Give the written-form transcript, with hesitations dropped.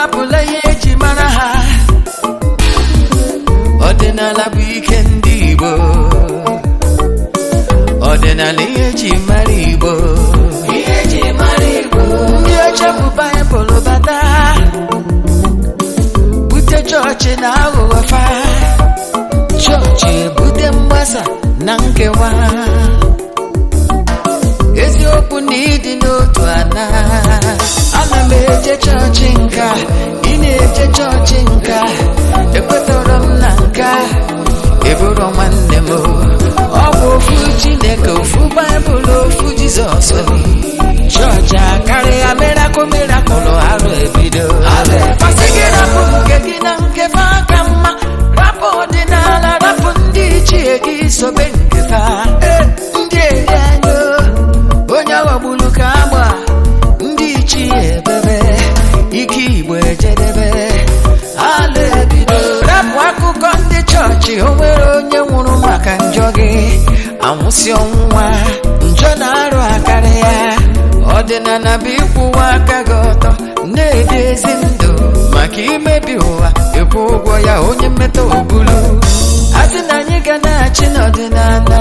rapụla ihe eji mara ha. Ọdịnala bụ ike ndị Igbo, ọdịnala ihe eji mara Igbo, ihe eji mara Igbo. Ndị ọcha bụ Baịbụl bata, bute chọọchị na aghụghọ fa, chọọchị ebute mgbasa na nkewa. Eziokwu na ịdị n'otu ana m eje chọọchị nka, ị na-eje chọọchị nka, ekwetọrọ m na nka eburu nwanne m. Ọ bụ ofu Chineke, ofu Baịbụl, ofu Jizọs. Chọọchị akarịa mirakụlụ arụ ebido. Masị gị rapụ nke gị na nke fa aka mma, rapụ ọdịnala, rapụ ndị ichie gị sobe nke fa. Ndị eri anyị onye aghọgbulu ka agba, ndị ichie ebebe, ike Igbo ejedebe, ala ebido. Rapụ akụkọ ndị chọọchị, o nwere onye nwụrụ maka njọ gị, anwụsị ọnwụnwa, njọ na-arụ akarịa. Ọdịnala bụ ịkwụwa aka gị ọtọ, na-ede ezi ndụ maka imebi ụwa, ịkwụ ụgwọ ya onye mmetọ obulu. Asị na anyị ga na-achị n'ọdịnala,